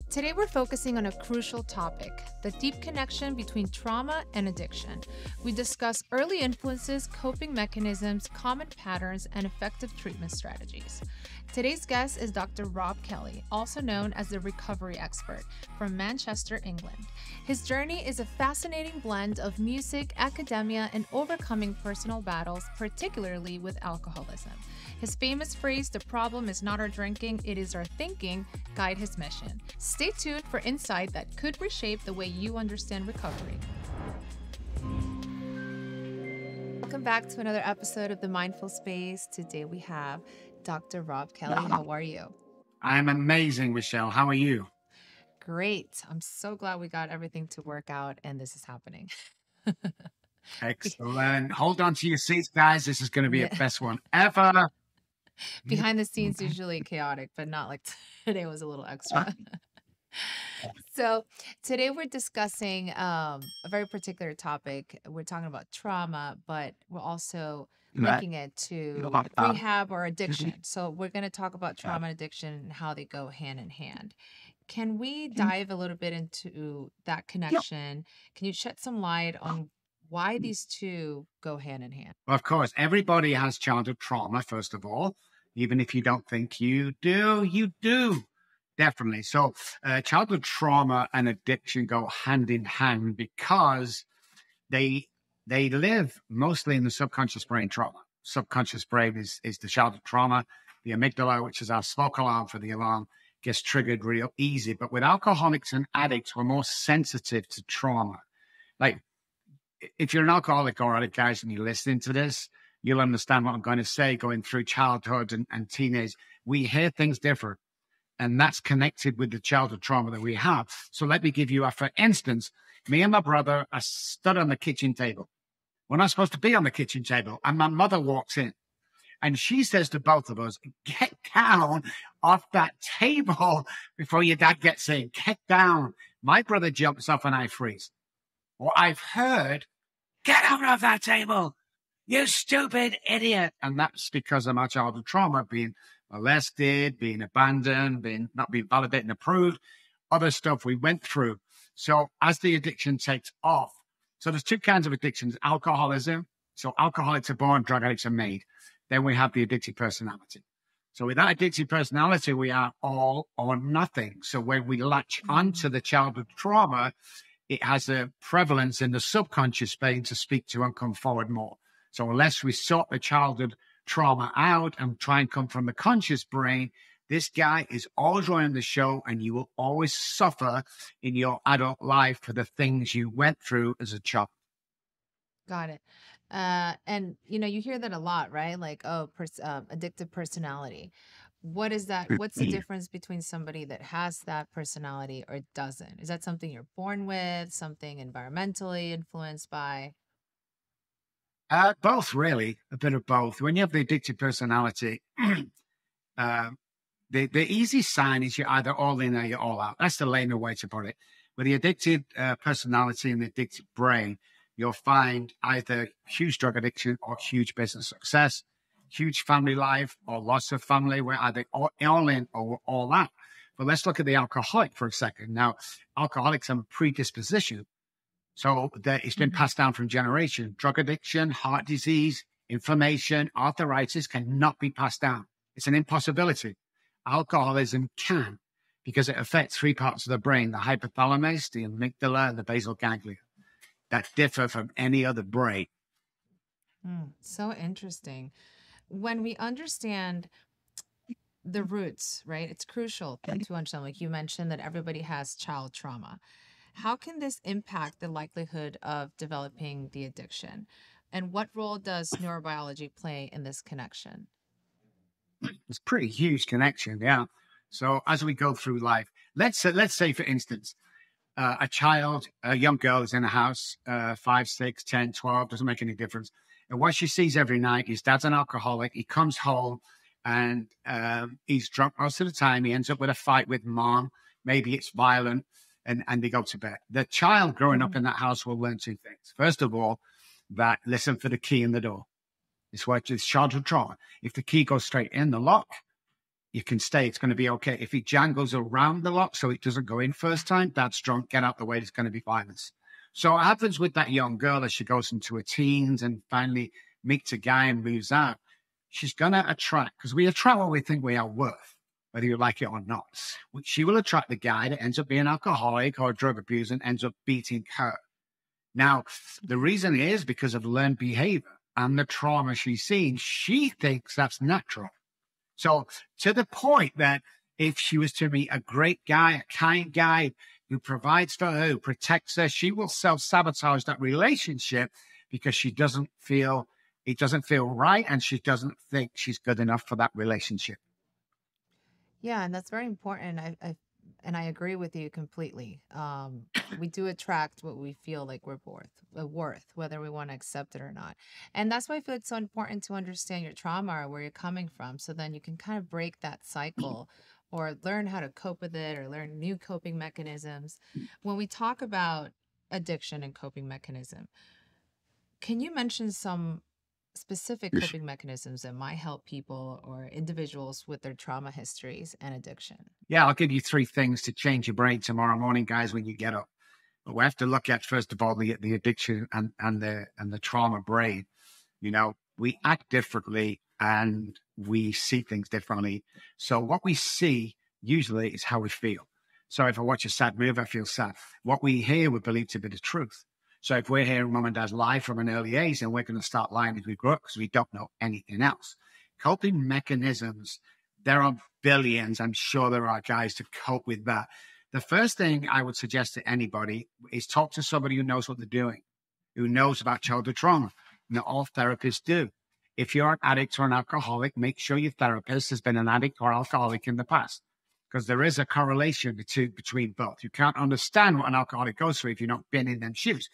Today, we're focusing on a crucial topic, the deep connection between trauma and addiction. We discuss early influences, coping mechanisms, common patterns, and effective treatment strategies. Today's guest is Dr. Robb Kelly, also known as the recovery expert from Manchester, England. His journey is a fascinating blend of music, academia, and overcoming personal battles, particularly with alcoholism. His famous phrase, "The problem is not our drinking, it is our thinking," guide his mission. Stay tuned for insight that could reshape the way you understand recovery. Welcome back to another episode of The Mindful Space. Today we have Dr. Robb Kelly. How are you? I'm amazing, Michelle. How are you? Great. I'm so glad we got everything to work out and this is happening. Excellent. Hold on to your seats, guys. This is going to be the best one ever. Behind the scenes, usually chaotic, but not like today was a little extra. So today we're discussing a very particular topic. We're talking about trauma, but we're also linking it to rehab or addiction. So we're going to talk about trauma and addiction and how they go hand in hand. Can we dive a little bit into that connection? Can you shed some light on why these two go hand in hand? Well, of course, everybody has childhood trauma, first of all. Even if you don't think you do, you do. Definitely. So childhood trauma and addiction go hand in hand because they live mostly in the subconscious brain trauma. Subconscious brain is the childhood trauma. The amygdala, which is our smoke alarm for the alarm, gets triggered real easy. But with alcoholics and addicts, we're more sensitive to trauma. Like, if you're an alcoholic or addict, guys, and you're listening to this, you'll understand what I'm going to say. Going through childhood and teenage, we hear things different. And that's connected with the childhood trauma that we have. So let me give you, for instance, me and my brother are stood on the kitchen table. We're not supposed to be on the kitchen table. And my mother walks in. And she says to both of us, "Get down off that table before your dad gets in. Get down." My brother jumps off and I freeze. Well, I've heard, "Get out of that table, you stupid idiot." And that's because of my childhood trauma, being molested, being abandoned, not being validated and approved, other stuff we went through. So as the addiction takes off, so there's two kinds of addictions: alcoholism. So alcoholics are born, drug addicts are made. Then we have the addictive personality. So with that addictive personality, we are all or nothing. So when we latch onto the childhood trauma, it has a prevalence in the subconscious brain to speak to and come forward more. So unless we sort the childhood trauma out and try and come from the conscious brain, this guy is always running the show and you will always suffer in your adult life for the things you went through as a child. Got it. And you hear that a lot, right? Like, addictive personality. What is that? What's the difference between somebody that has that personality or doesn't? Is that something you're born with, something environmentally influenced by? Both, really, a bit of both. When you have the addictive personality, the easy sign is you're either all in or you're all out. That's the layman way to put it. With the addicted personality and the addicted brain, you'll find either huge drug addiction or huge business success, huge family life or loss of family, where either all in or all out. But let's look at the alcoholic for a second. Now, alcoholics have a predisposition. So it's been passed down from generation. Drug addiction, heart disease, inflammation, arthritis cannot be passed down. It's an impossibility. Alcoholism can, because it affects three parts of the brain: the hypothalamus, the amygdala, and the basal ganglia, that differ from any other brain. So interesting. When we understand the roots, right, it's crucial to understand, like you mentioned, that everybody has child trauma. How can this impact the likelihood of developing the addiction? And what role does neurobiology play in this connection? It's a pretty huge connection, yeah. So as we go through life, let's say, for instance, a young girl is in a house, 5, 6, 10, 12, doesn't make any difference. And what she sees every night, his dad's an alcoholic. He comes home and he's drunk most of the time. He ends up with a fight with mom. Maybe it's violent. And they go to bed. The child growing up in that house will learn two things. First of all, that listen for the key in the door. It's childhood trauma. If the key goes straight in the lock, you can stay. It's going to be okay. If he jangles around a lot so it doesn't go in first time, that's drunk. Get out the way. There's going to be violence. So what happens with that young girl as she goes into her teens and finally meets a guy and moves out, she's going to attract, because we attract what we think we are worth, whether you like it or not. She will attract the guy that ends up being alcoholic or drug abuser and ends up beating her. Now, the reason is because of learned behavior and the trauma she's seen. She thinks that's natural. So to the point that if she was to meet a great guy, a kind guy who provides for her, who protects her, she will self-sabotage that relationship because she doesn't feel, it doesn't feel right, and she doesn't think she's good enough for that relationship. Yeah, and that's very important. I agree with you completely. We do attract what we feel like we're worth, whether we want to accept it or not. And that's why I feel it's so important to understand your trauma or where you're coming from, so then you can kind of break that cycle or learn how to cope with it or learn new coping mechanisms. When we talk about addiction and coping mechanism, can you mention some specific coping mechanisms that might help people or individuals with their trauma histories and addiction? Yeah, I'll give you 3 things to change your brain tomorrow morning, guys, when you get up. But we have to look at, first of all, the addiction and the trauma brain. You know, we act differently and we see things differently. So what we see usually is how we feel. So if I watch a sad movie, I feel sad. What we hear, we believe to be the truth. So if we're hearing mom and dad lie from an early age, then we're going to start lying as we grow up because we don't know anything else. Coping mechanisms, there are billions. I'm sure there are guys to cope with that. The first thing I would suggest to anybody is talk to somebody who knows what they're doing, who knows about childhood trauma. Not all therapists do. If you're an addict or an alcoholic, make sure your therapist has been an addict or alcoholic in the past, because there is a correlation between both. You can't understand what an alcoholic goes through if you've not been in them shoes.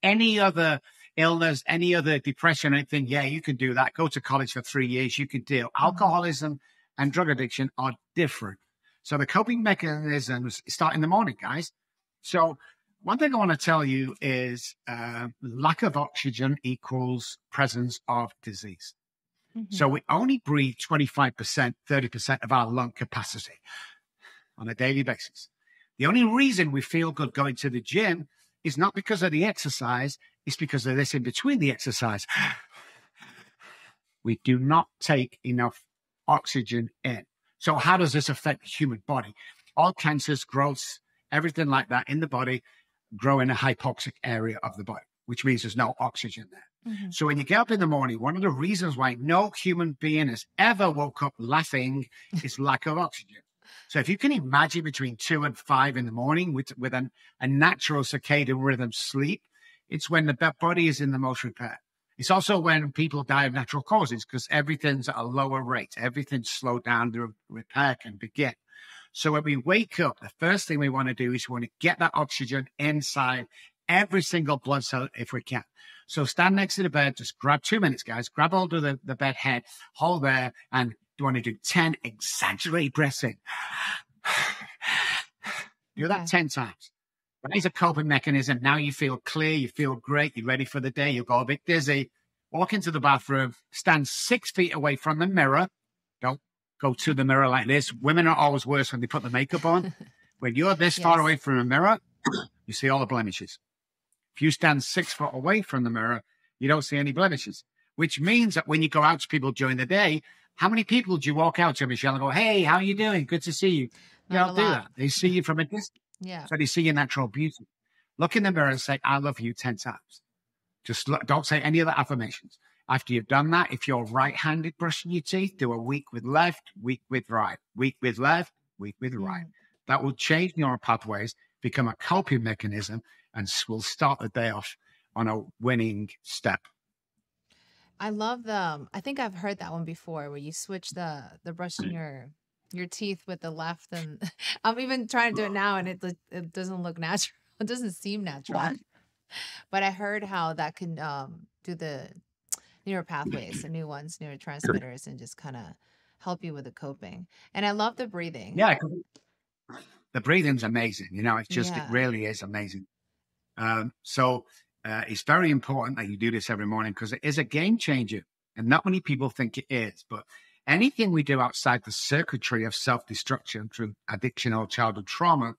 Any other illness, any other depression, anything, yeah, you can do that. Go to college for 3 years, you can deal. Alcoholism and drug addiction are different. So the coping mechanisms start in the morning, guys. So one thing I want to tell you is lack of oxygen equals presence of disease. So we only breathe 25%, 30% of our lung capacity on a daily basis. The only reason we feel good going to the gym is not because of the exercise, it's because of this in between the exercise. We do not take enough oxygen in. So how does this affect the human body? All cancers, growths, everything like that in the body grow in a hypoxic area of the body, which means there's no oxygen there. So when you get up in the morning, one of the reasons why no human being has ever woke up laughing is lack of oxygen. So if you can imagine between 2 and 5 in the morning with a natural circadian rhythm sleep, it's when the body is in the most repair. It's also when people die of natural causes because everything's at a lower rate. Everything's slowed down, the repair can begin. So when we wake up, the first thing we want to do is we want to get that oxygen inside every single blood cell if we can. So stand next to the bed, just grab 2 minutes, guys. Grab hold of the bed head, hold there, and you want to do 10 exaggerated breaths in. Do that 10 times. That is a coping mechanism. Now you feel clear, you feel great, you're ready for the day, you go a bit dizzy. Walk into the bathroom, stand 6 feet away from the mirror. Don't go to the mirror like this. Women are always worse when they put the makeup on. When you're this far away from a mirror, you see all the blemishes. If you stand 6 foot away from the mirror, you don't see any blemishes, which means that when you go out to people during the day, how many people do you walk out to, Michelle, and go, hey, how are you doing? Good to see you. You don't do that. They see you from a distance. Yeah. So they see your natural beauty. Look in the mirror and say, I love you 10 times. Just look, don't say any other affirmations. After you've done that, if you're right-handed brushing your teeth, do a week with left, week with right, week with left, week with right. That will change neural pathways, become a coping mechanism, and will start the day off on a winning step. I love I think I've heard that one before, where you switch the brushing your teeth with the left, and I'm even trying to do it now, and it doesn't look natural. It doesn't seem natural. But I heard how that can do the neural pathways, the new ones, neurotransmitters, and just kind of help you with the coping. And I love the breathing. Yeah, the breathing's amazing. You know, it's just, it really is amazing. So it's very important that you do this every morning because it is a game changer. And not many people think it is, but anything we do outside the circuitry of self-destruction through addiction or childhood trauma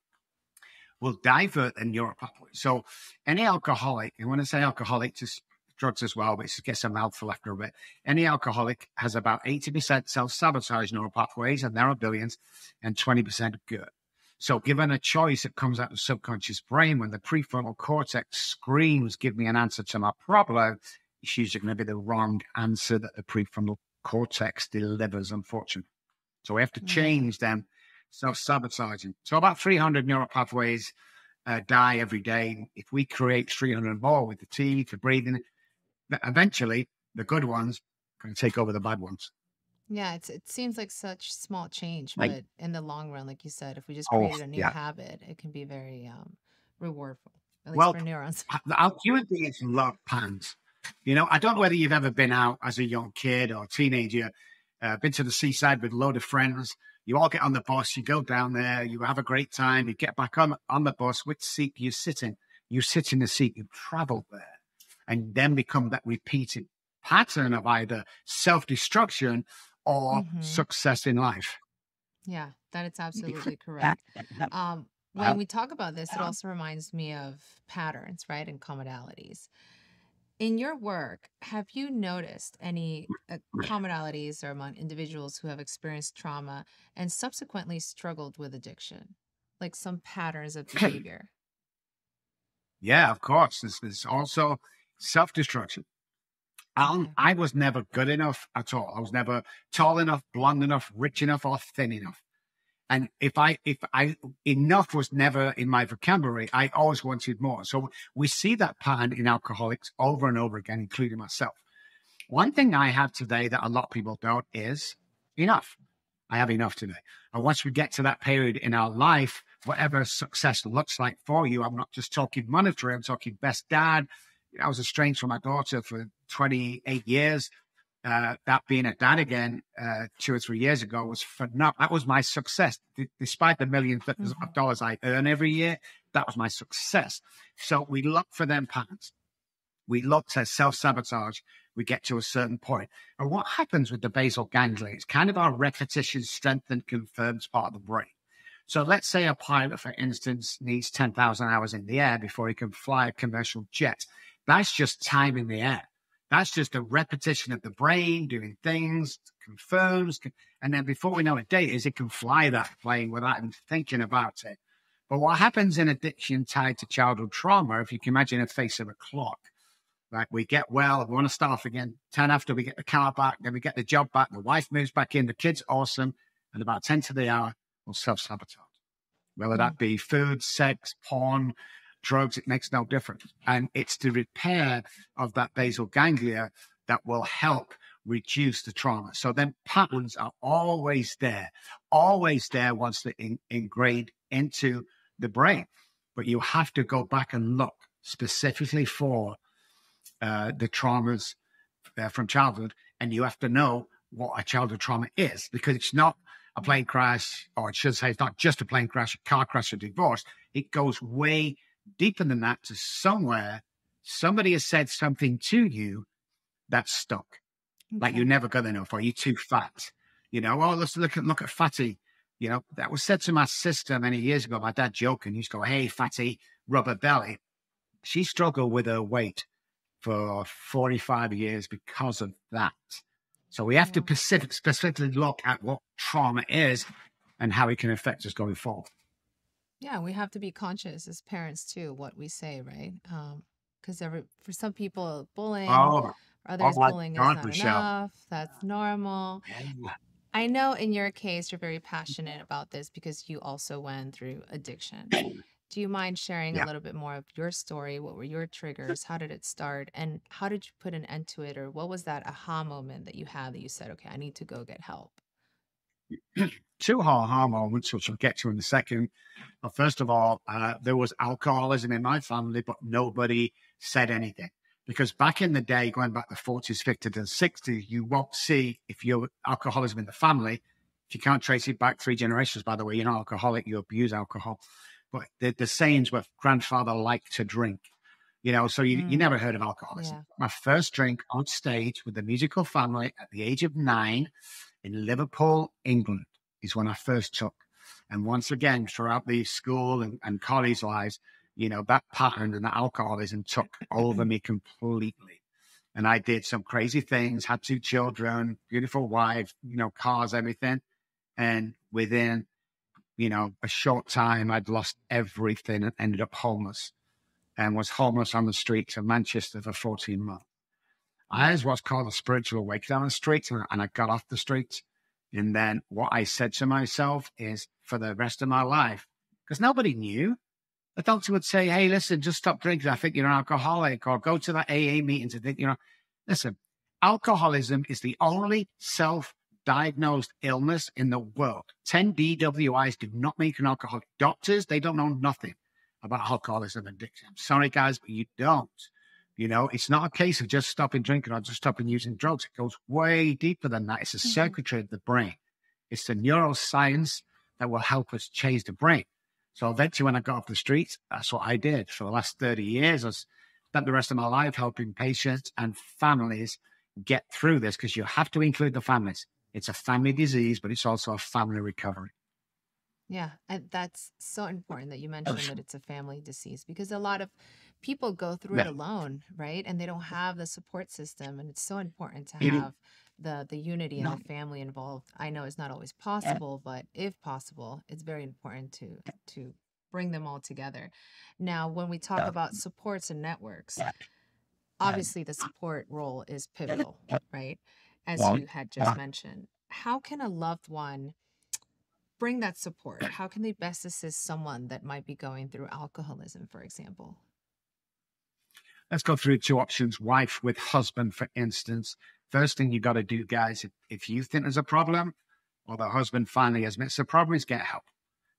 will divert the neural pathway. So any alcoholic, and when I say alcoholic, just drugs as well, but it gets a mouthful after a bit. Any alcoholic has about 80% self-sabotage neural pathways, and there are billions, and 20% good. So given a choice that comes out of the subconscious brain, when the prefrontal cortex screams, give me an answer to my problem, it's usually going to be the wrong answer that the prefrontal cortex delivers, unfortunately. So we have to change them self-sabotaging. So about 300 neural pathways die every day. If we create 300 more with the teeth, the breathing, eventually the good ones are going to take over the bad ones. Yeah, it seems like such small change, but in the long run, like you said, if we just created a new habit, it can be very rewardful, at least for neurons. Our human beings love pans. You know, I don't know whether you've ever been out as a young kid or teenager, been to the seaside with a load of friends. You all get on the bus, you go down there, you have a great time, you get back on the bus. Which seat you sit in? You sit in the seat you've traveled there, and then become that repeated pattern of either self-destruction or success in life. Yeah, that is absolutely correct. When we talk about this, it also reminds me of patterns, right, and commonalities. In your work, have you noticed any commonalities or among individuals who have experienced trauma and subsequently struggled with addiction, like some patterns of behavior? Yeah, of course. There's also self-destruction. I was never good enough at all. I was never tall enough, blonde enough, rich enough, or thin enough. And if enough was never in my vocabulary, I always wanted more. So we see that pattern in alcoholics over and over again, including myself. One thing I have today that a lot of people don't is enough. I have enough today. And once we get to that period in our life, whatever success looks like for you, I'm not just talking monetary, I'm talking best dad. I was estranged from my daughter for 28 years. That being a dad again 2 or 3 years ago was phenomenal. That was my success. Despite the millions of dollars I earn every year, that was my success. So we look for them patterns. We look to self-sabotage. We get to a certain point. And what happens with the basal ganglia? It's kind of our repetition, strength, and confirms part of the brain. So let's say a pilot, for instance, needs 10,000 hours in the air before he can fly a commercial jet. That's just time in the air. That's just a repetition of the brain doing things, confirms. And then before we know it, he can fly that plane without even thinking about it. But what happens in addiction tied to childhood trauma, if you can imagine a face of a clock, right? We get well, we want to start off again. 10 after, we get the car back, then we get the job back, the wife moves back in, the kid's awesome. And about 10 to the hour, we'll self-sabotage. Whether that be food, sex, porn, drugs, it makes no difference. And it's the repair of that basal ganglia that will help reduce the trauma. So then patterns are always there once they're ingrained into the brain. But you have to go back and look specifically for the traumas from childhood, and you have to know what a childhood trauma is, because it's not a plane crash, or I should say it's not just a plane crash, a car crash, or divorce. It goes way deeper than that, to somewhere somebody has said something to you that's stuck. Like you're never good enough, or you're too fat. You know, oh, let's look at fatty. You know, that was said to my sister many years ago. My dad joking, he used to go, hey, fatty, rubber belly. She struggled with her weight for 45 years because of that. So we have to specifically look at what trauma is and how it can affect us going forward. Yeah, we have to be conscious as parents too, what we say, right? Because for some people, bullying, others bullying is not enough. That's normal. Yeah. I know in your case, you're very passionate about this because you also went through addiction. Do you mind sharing a little bit more of your story? What were your triggers? How did it start? And how did you put an end to it? Or what was that aha moment that you had that you said, okay, I need to go get help? Two aha moments, which I'll get to in a second. Well, first of all, there was alcoholism in my family, but nobody said anything. Because back in the day, going back the 40s, 50s, and 60s, you won't see if you're alcoholism in the family. If you can't trace it back 3 generations, by the way, you're not alcoholic, you abuse alcohol. But the sayings were grandfather liked to drink, you know, so you never heard of alcoholism. Yeah. My first drink on stage with the musical family at the age of 9, in Liverpool, England, is when I first took. And once again, throughout the school and college lives, that pattern and that alcoholism took over me completely. And I did some crazy things, had 2 children, beautiful wife, cars, everything. And within, a short time, I'd lost everything and ended up homeless and was homeless on the streets of Manchester for 14 months. I had what's called a spiritual awakening on the streets, and I got off the streets. And then what I said to myself is, for the rest of my life, because nobody knew, the doctor would say, hey, listen, just stop drinking. I think you're an alcoholic, or go to that AA meetings and think, listen, alcoholism is the only self-diagnosed illness in the world. 10 DWIs do not make an alcoholic. Doctors, they don't know nothing about alcoholism and addiction. I'm sorry, guys, but you don't. It's not a case of just stopping drinking or just stopping using drugs. It goes way deeper than that. It's a circuitry of the brain. It's the neuroscience that will help us change the brain. So eventually when I got off the streets, that's what I did. For the last 30 years, I spent the rest of my life helping patients and families get through this, because you have to include the families. It's a family disease, but it's also a family recovery. Yeah, and that's so important that you mentioned that it's a family disease, because a lot of people go through it alone, right? And they don't have the support system, and it's so important to have the unity and the family involved. I know it's not always possible, but if possible, it's very important to bring them all together. Now, when we talk about supports and networks, obviously the support role is pivotal, right? As you had just mentioned. How can a loved one bring that support? How can they best assist someone that might be going through alcoholism, for example? Let's go through 2 options. Wife with husband, for instance. First thing you got to do, guys, if you think there's a problem, or the husband finally admits the problem, is get help.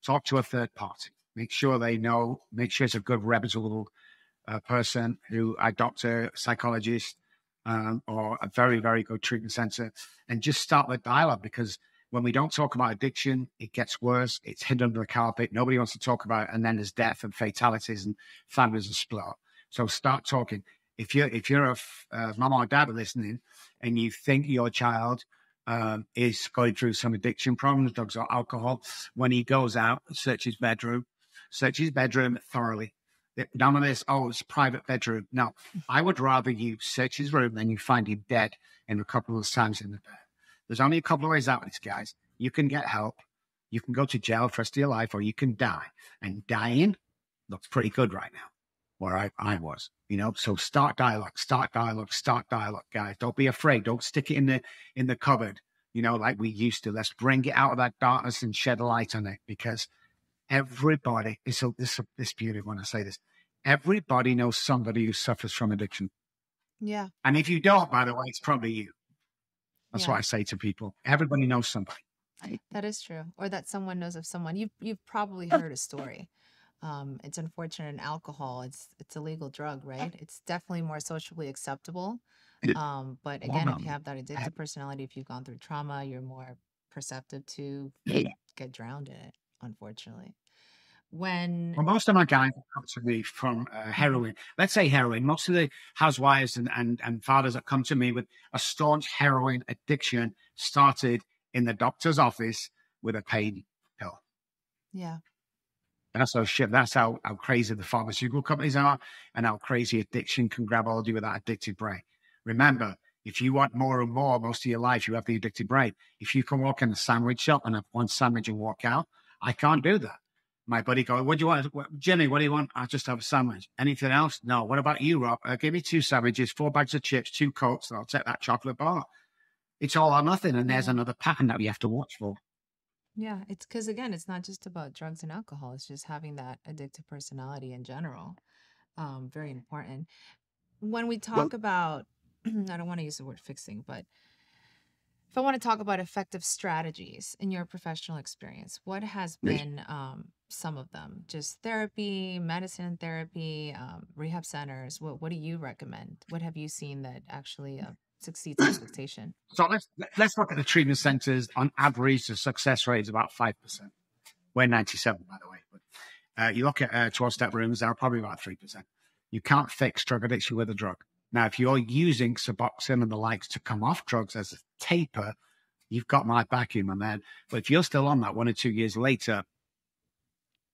Talk to a third party. Make sure they know. Make sure it's a good, reputable person, a doctor, psychologist, or a very, very good treatment center, and just start the dialogue. Because when we don't talk about addiction, it gets worse. It's hidden under the carpet. Nobody wants to talk about it. And then there's death and fatalities and families are split up. So start talking. If you're a mom or dad listening and you think your child is going through some addiction problems, drugs or alcohol, when he goes out, search his bedroom thoroughly. None of this, it's a private bedroom. No, I would rather you search his room than you find him dead in a couple of times in the bed. There's only a couple of ways out of this, guys. You can get help. You can go to jail for the rest of your life, or you can die. And dying looks pretty good right now, where I was, So start dialogue, guys. Don't be afraid. Don't stick it in the cupboard, like we used to. Let's bring it out of that darkness and shed a light on it, because everybody, it's beautiful when I say this, everybody knows somebody who suffers from addiction. Yeah. And if you don't, by the way, it's probably you. That's what I say to people. Everybody knows somebody. That is true. Or that someone knows of someone. You've probably heard a story. It's unfortunate in alcohol. It's a legal drug, right? It's definitely more socially acceptable. But again, if you have that addictive personality, if you've gone through trauma, you're more perceptive to get drowned in it, unfortunately. Well, most of my guys come to me from heroin. Let's say heroin. Most of the housewives and fathers that come to me with a staunch heroin addiction started in the doctor's office with a pain pill. Yeah. That's how crazy the pharmaceutical companies are, and how crazy addiction can grab hold of you with that addicted brain. Remember, if you want more and more most of your life, you have the addicted brain. If you can walk in a sandwich shop and have one sandwich and walk out, I can't do that. My buddy goes, what do you want? Jimmy, what do you want? I'll just have a sandwich. Anything else? No. What about you, Rob? Give me 2 sandwiches, 4 bags of chips, 2 Cokes, and I'll take that chocolate bar. It's all or nothing, and there's another pattern that we have to watch for. Yeah, it's because, again, it's not just about drugs and alcohol. It's just having that addictive personality in general. Very important. When we talk about, I don't want to use the word fixing, but if I want to talk about effective strategies in your professional experience, what has been some of them? Just therapy, medicine therapy, rehab centers. What do you recommend? What have you seen that actually succeeds expectation? So let's look at the treatment centers. On average, the success rate is about 5%. We're 97, by the way. But you look at 12-step rooms, they're probably about 3%. You can't fix drug addiction with a drug. Now, if you're using Suboxone and the likes to come off drugs as a taper, you've got my backing, my man. But if you're still on that 1 or 2 years later,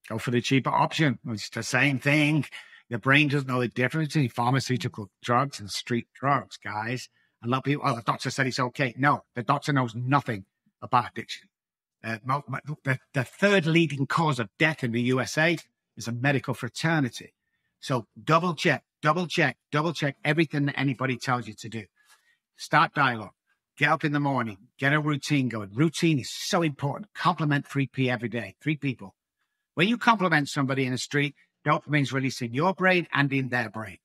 go for the cheaper option. It's the same thing. The brain doesn't know the difference between pharmaceutical drugs and street drugs, guys. A lot of people, the doctor said it's okay. No, the doctor knows nothing about addiction. The third leading cause of death in the USA is a medical fraternity. So double check everything that anybody tells you to do. Start dialogue. Get up in the morning. Get a routine going. Routine is so important. Compliment 3P every day. 3 people. When you compliment somebody in the street, dopamine's released in your brain and in their brain.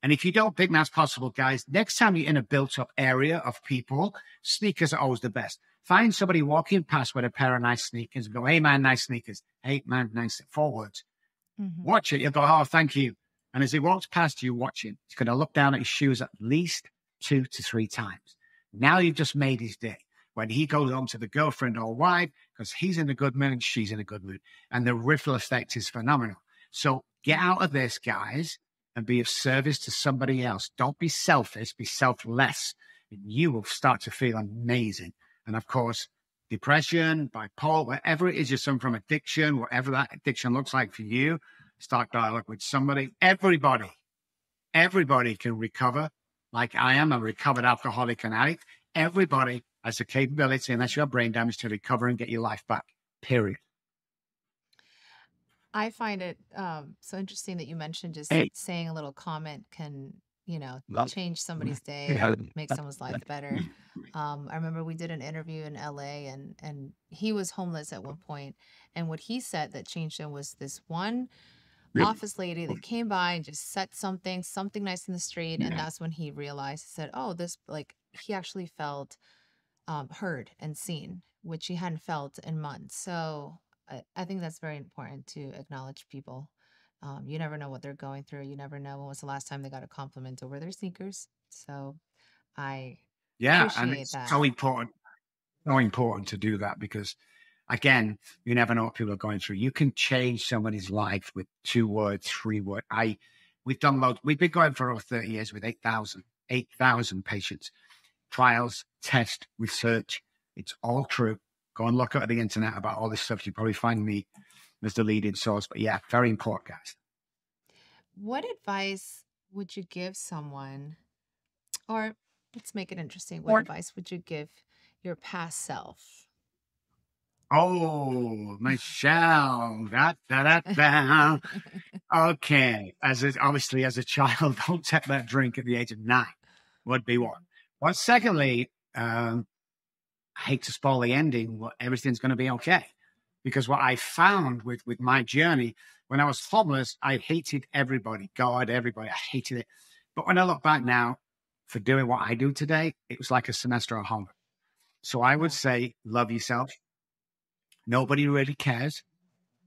And if you don't think that's possible, guys, next time you're in a built-up area of people, sneakers are always the best. Find somebody walking past with a pair of nice sneakers and go, hey, man, nice sneakers. Hey, man, nice forwards. Mm-hmm. Watch it. You'll go, oh, thank you. And as he walks past you, watch him. He's going to look down at his shoes at least 2 to 3 times. Now you've just made his day. When he goes home to the girlfriend or wife, because he's in a good mood and she's in a good mood. And the ripple effect is phenomenal. So get out of this, guys, and be of service to somebody else. Don't be selfish, be selfless. And you will start to feel amazing. And of course, depression, bipolar, whatever it is you're suffering from addiction, whatever that addiction looks like for you, start dialogue with somebody. Everybody can recover. Like I am a recovered alcoholic and addict. Everybody has the capability, unless you have brain damage, to recover and get your life back, period. I find it so interesting that you mentioned just saying a little comment can, change somebody's day, make someone's life better. I remember we did an interview in LA and he was homeless at one point. And what he said that changed him was this one office lady that came by and just said something nice in the street. And that's when he realized, he said, oh, he actually felt heard and seen, which he hadn't felt in months. So I think that's very important to acknowledge people. You never know what they're going through. You never know when was the last time they got a compliment over their sneakers. So I appreciate and it's that. so important to do that because, again, you never know what people are going through. You can change somebody's life with 2 words, 3 words. We've done loads. We've been going for over 30 years with 8,000 patients. Trials, test, research. It's all true. Go and look at the internet about all this stuff. You probably find me as the leading source. But yeah, very important, guys. What advice would you give someone, or let's make it interesting. What advice would you give your past self? Oh, Michelle. Okay. Obviously, as a child, don't take that drink at the age of 9 would be one. Well, secondly, I hate to spoil the ending, everything's going to be okay. Because what I found with my journey, when I was homeless, I hated everybody, God, everybody. I hated it. But when I look back now, for doing what I do today, it was like a semester of homework. So I would say, love yourself. Nobody really cares.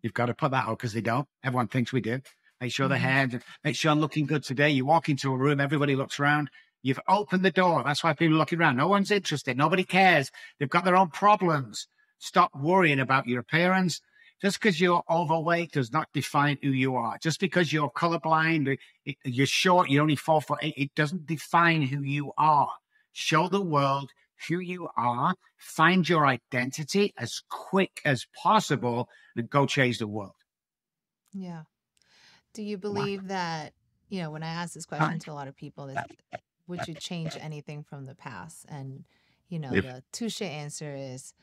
You've got to put that out because they don't. Everyone thinks we do. Make sure make sure I'm looking good today. You walk into a room, everybody looks around. You've opened the door. That's why people are looking around. No one's interested. Nobody cares. They've got their own problems. Stop worrying about your appearance. Just because you're overweight does not define who you are. Just because you're colorblind, you're short, you're only 4'8", it doesn't define who you are. Show the world who you are. Find your identity as quick as possible and go change the world. Yeah. Do you believe that, when I ask this question to a lot of people, would you change anything from the past? And, the touche answer is,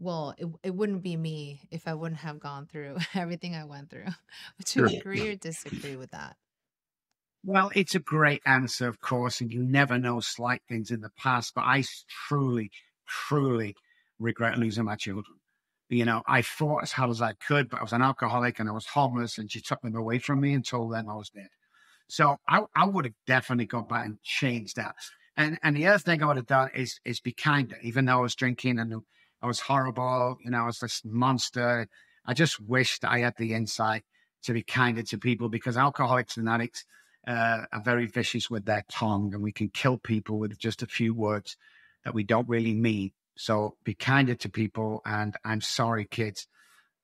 well, it wouldn't be me if I wouldn't have gone through everything I went through. Would you agree or disagree with that? Well, it's a great answer, of course, and you never know slight things in the past, but I truly, truly regret losing my children. I fought as hard as I could, but I was an alcoholic and I was homeless, and she took them away from me and told them I was dead. So I would have definitely gone back and changed that. And the other thing I would have done is be kinder, even though I was drinking and I was horrible, I was this monster. I just wished I had the insight to be kinder to people, because alcoholics and addicts are very vicious with their tongue, and we can kill people with just a few words that we don't really mean. So be kinder to people. And I'm sorry, kids,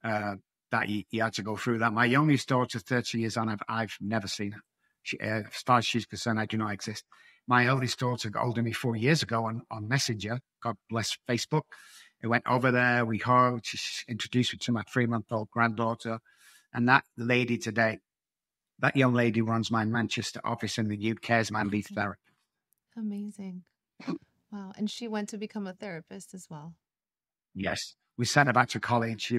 that you had to go through that. My youngest daughter, 30 years on, I've never seen her. As far as she's concerned, I do not exist. My oldest daughter got hold of me 4 years ago on Messenger. God bless Facebook. We went over there, we hugged, she introduced me to my 3-month-old granddaughter. And that lady today, that young lady runs my Manchester office in the UK as my lead therapist. Amazing. Wow. And she went to become a therapist as well. Yes. We sent her back to college.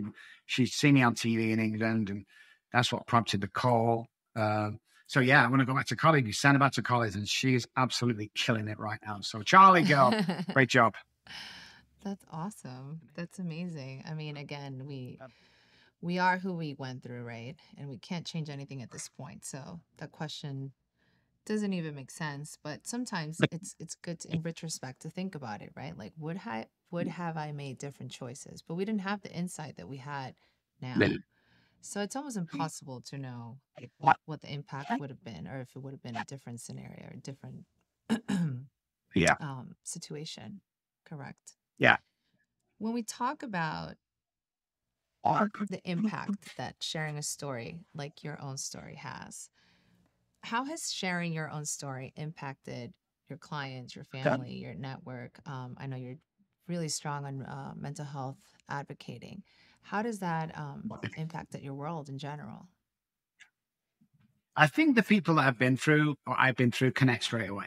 She'd seen me on TV in England, and that's what prompted the call. So, yeah, I want to go back to college. We sent her back to college, and she's absolutely killing it right now. So, Charlie, girl, great job. That's awesome. That's amazing. I mean, again, we are who we went through, right? And we can't change anything at this point. So that question doesn't even make sense. But sometimes it's good to, in retrospect, to think about it, right? Like, would have I made different choices? But we didn't have the insight that we had now. So it's almost impossible to know what the impact would have been, or if it would have been a different scenario, or a different situation. Correct. Yeah. When we talk about the impact that sharing a story like your own story has, how has sharing your own story impacted your clients, your family, your network? I know you're really strong on mental health advocating. How does that impact your world in general? I think the people that I've been through, or I've been through, connect straight away.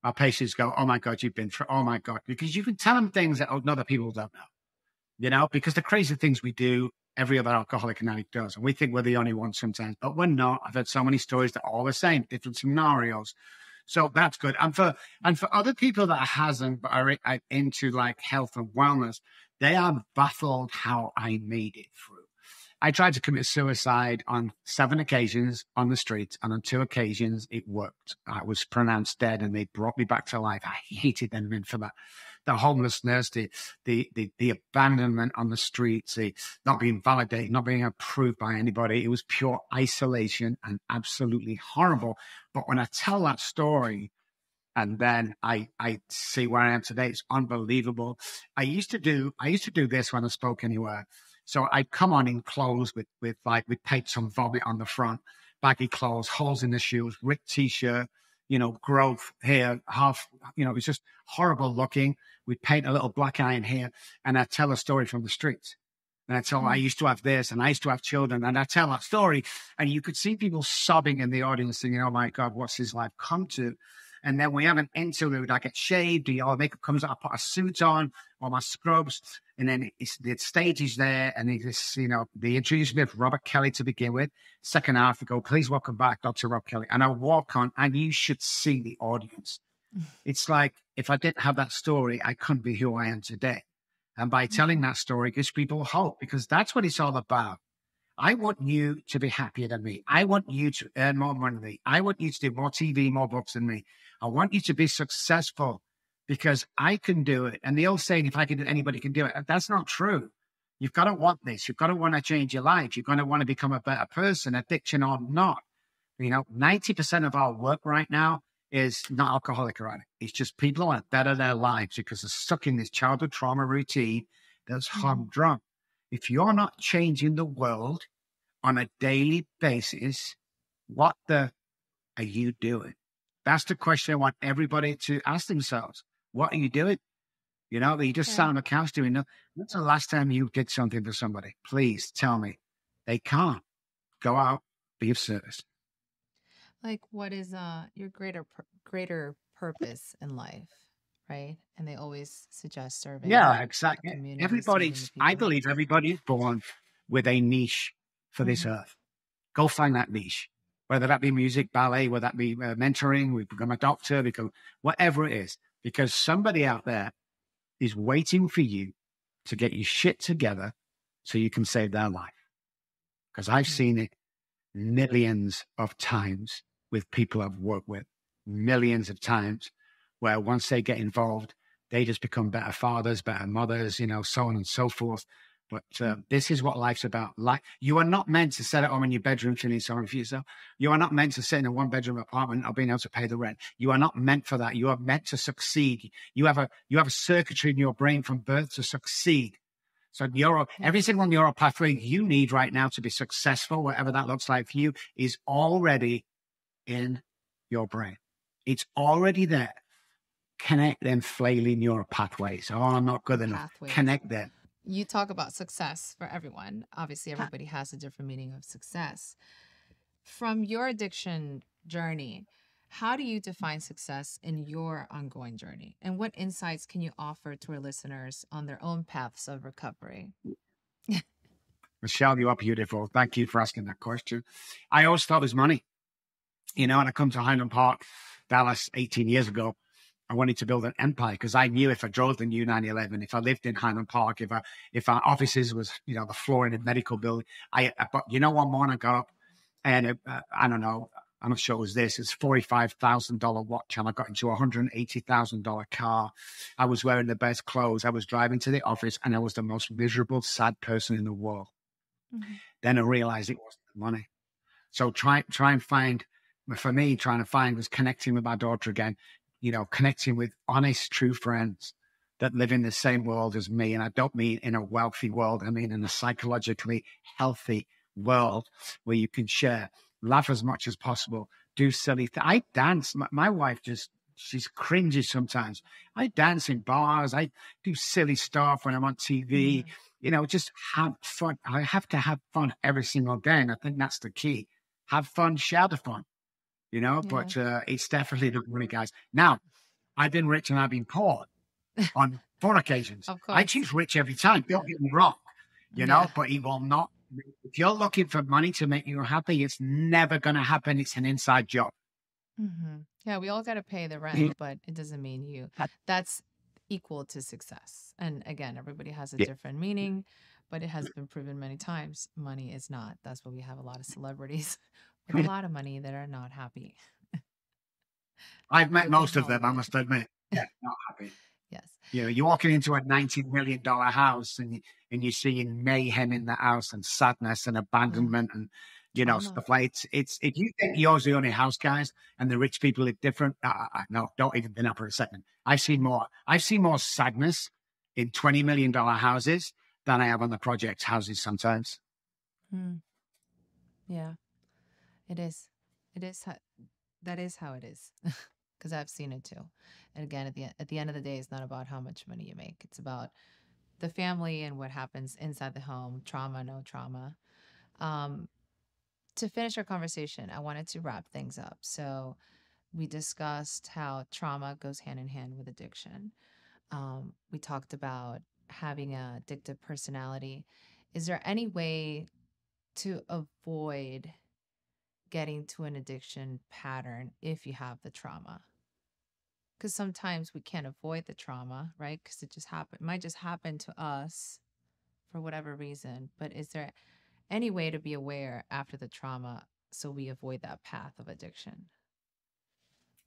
Our patients go, oh my God, you've been through, oh my God, because you can tell them things that other people don't know, because the crazy things we do, every other alcoholic and addict does. And we think we're the only ones sometimes, but we're not. I've heard so many stories that are all the same, different scenarios. So that's good. And for other people that hasn't, but are into like health and wellness, they are baffled how I made it through. I tried to commit suicide on 7 occasions on the street, and on 2 occasions it worked. I was pronounced dead, and they brought me back to life. I hated them for that. The homelessness, the abandonment on the streets, the not being validated, not being approved by anybody. It was pure isolation and absolutely horrible. But when I tell that story, and then I see where I am today, it's unbelievable. I used to do this when I spoke anywhere. So I'd come on in clothes with paint some vomit on the front, baggy clothes, holes in the shoes, ripped t-shirt, growth here, half, it was just horrible looking. We'd paint a little black eye in here, and I'd tell a story from the streets. And I'd tell, I used to have this, and I used to have children, and I'd tell that story. And you could see people sobbing in the audience, thinking, oh my God, what's his life come to? And then we have an interlude. I get shaved, makeup comes out, I put a suit on, or my scrubs, and then the stage is there, and they introduce me with Robb Kelly to begin with. Second half, they go, please welcome back Dr. Robb Kelly. And I walk on, and you should see the audience. It's like, if I didn't have that story, I couldn't be who I am today. And by telling that story, it gives people hope, because that's what it's all about. I want you to be happier than me. I want you to earn more money than me. I want you to do more TV, more books than me. I want you to be successful, because I can do it. And the old saying, if I can do it, anybody can do it. That's not true. You've got to want this. You've got to want to change your life. You're going to want to become a better person, addiction or not. 90% of our work right now is not alcoholic or addict. It's just people who are better their lives because they're stuck in this childhood trauma routine that's humdrum. If you're not changing the world on a daily basis, what the are you doing? That's the question I want everybody to ask themselves. What are you doing? You just sat on the couch doing nothing. When's the last time you did something for somebody? Please tell me. They can't. Go out, be of service. Like, what is your greater purpose in life, right? And they always suggest serving. Yeah, exactly. I believe everybody's born with a niche for this earth. Go find that niche, whether that be music, ballet, whether that be mentoring, we become a doctor, become whatever it is, because somebody out there is waiting for you to get your shit together so you can save their life. Because I've seen it millions of times with people I've worked with, millions of times, where once they get involved, they just become better fathers, better mothers, so on and so forth. But this is what life's about. You are not meant to sit at home in your bedroom feeling sorry for yourself. You are not meant to sit in a 1-bedroom apartment or being able to pay the rent. You are not meant for that. You are meant to succeed. You have a circuitry in your brain from birth to succeed. So every single neural pathway you need right now to be successful, whatever that looks like for you, is already in your brain. It's already there. connect them flailing neural pathways. Oh, I'm not good enough. Pathways. Connect them. You talk about success for everyone. Obviously, everybody has a different meaning of success. From your addiction journey, how do you define success in your ongoing journey? And what insights can you offer to our listeners on their own paths of recovery? Michelle, you are beautiful. Thank you for asking that question. I always thought it was money. You know, when I come to Highland Park, Dallas, 18 years ago, I wanted to build an empire because I knew if I drove the new 911, if I lived in Highland Park, if our offices was, you know, the floor in a medical building, but you know, one morning I got up and I don't know, I'm not sure it was this, it's $45,000 watch and I got into a $180,000 car. I was wearing the best clothes. I was driving to the office and I was the most miserable, sad person in the world. Mm-hmm. Then I realized it wasn't the money. So try and find, for me, trying to find was connecting with my daughter again, you know, connecting with honest, true friends that live in the same world as me. And I don't mean in a wealthy world. I mean in a psychologically healthy world where you can share, laugh as much as possible, do silly things. I dance. My wife she's cringy sometimes. I dance in bars. I do silly stuff when I'm on TV. Mm-hmm. You know, just have fun. I have to have fun every single day. And I think that's the key. Have fun, share the fun. You know, yeah. But it's definitely the money, guys. Now, I've been rich and I've been poor on 4 occasions. I choose rich every time. Don't get me wrong, you know, but it will not. If you're looking for money to make you happy, it's never going to happen. It's an inside job. Mm-hmm. Yeah, we all got to pay the rent, but it doesn't mean that's equal to success. And again, everybody has a different meaning, but it has been proven many times money is not. That's why we have a lot of celebrities with a lot of money that are not happy. I've met most of them, I must admit. Yeah, not happy. Yes. You know, you're walking into a $19 million house and you're seeing mayhem in the house and sadness and abandonment and, you know, stuff like it's if you think yours the only house, guys, and the rich people live different, no, don't even think that for a second. I've seen more sadness in $20 million houses than I have on the project houses sometimes. Yeah, it is. That is how it is. Because I've seen it too. And again, at the end of the day, it's not about how much money you make. It's about the family and what happens inside the home, trauma, no trauma. To finish our conversation, I wanted to wrap things up. So we discussed how trauma goes hand in hand with addiction. We talked about having an addictive personality. Is there any way to avoid getting to an addiction pattern if you have the trauma? Because sometimes we can't avoid the trauma, right? Because it might just happen to us for whatever reason. But is there any way to be aware after the trauma so we avoid that path of addiction?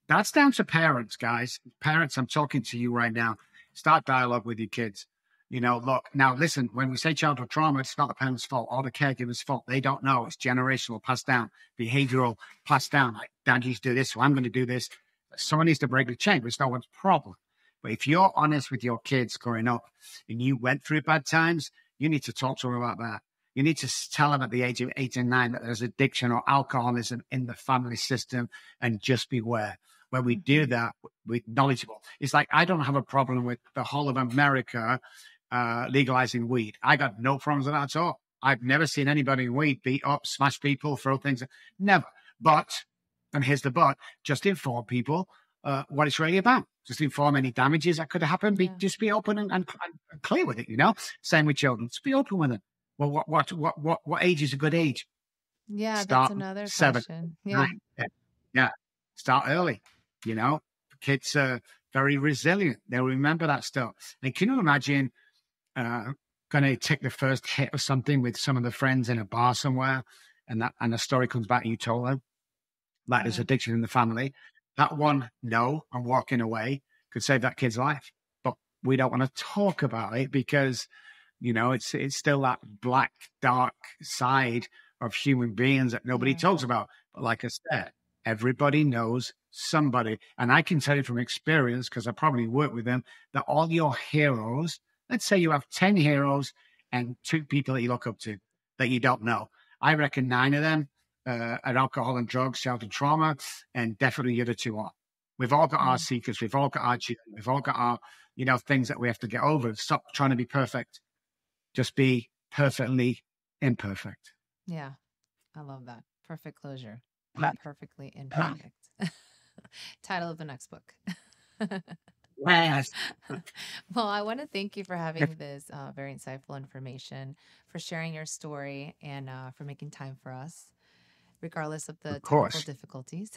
That's down to parents, guys. Parents, I'm talking to you right now. Start dialogue with your kids. You know, look, now listen, when we say childhood trauma, it's not the parents' fault or the caregiver's fault. They don't know. It's generational, passed down, behavioral, passed down. Like, Dad used to do this, so I'm going to do this. Someone needs to break the chain, but it's no one's problem. But if you're honest with your kids growing up and you went through bad times, you need to talk to them about that. You need to tell them at the age of 8 and 9 that there's addiction or alcoholism in the family system and just beware. When we do that, we're knowledgeable. It's like, I don't have a problem with the whole of America legalizing weed. I got no problems with that at all. I've never seen anybody in weed beat up, smash people, throw things. Never. But, and here's the but, just inform people what it's really about. Just inform any damages that could have happened. Just be open and clear with it, you know? Same with children. Just be open with it. Well, what age is a good age? Yeah, Start that's another 7, question. 9, 10. Yeah. Start early, you know? Kids are very resilient. They'll remember that stuff. And can you imagine going to take the first hit of something with some of the friends in a bar somewhere and the story comes back and you told them, like there's addiction in the family. That one, no, and walking away could save that kid's life. But we don't want to talk about it because, you know, it's still that black, dark side of human beings that nobody talks about. But like I said, everybody knows somebody. And I can tell you from experience, because I probably work with them, that all your heroes, let's say you have 10 heroes and 2 people that you look up to that you don't know. I reckon 9 of them are alcohol and drugs, childhood trauma, and definitely the other 2 are. We've all got our secrets. We've all got our we've all got our, things that we have to get over. Stop trying to be perfect. Just be perfectly imperfect. Yeah, I love that. Perfect closure. Perfectly imperfect. Title of the next book. Yes. Well, I want to thank you for having this very insightful information, for sharing your story, and for making time for us, regardless of the technical difficulties.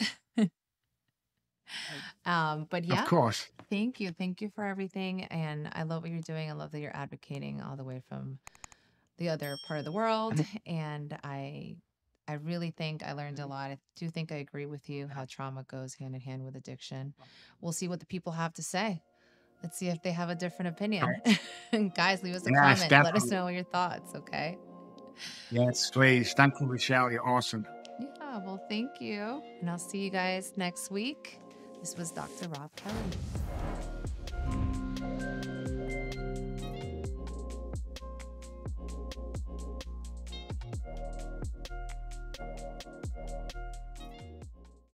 But yeah, Of course. thank you. Thank you for everything. And I love what you're doing. I love that you're advocating all the way from the other part of the world. And I really think I learned a lot. I do think I agree with you how trauma goes hand in hand with addiction. We'll see what the people have to say. Let's see if they have a different opinion. Guys, leave us a Yes, comment. Let us definitely. know your thoughts, okay? Yes, please. Thank you, Michelle. You're awesome. Yeah, well, thank you. And I'll see you guys next week. This was Dr. Robb Kelly.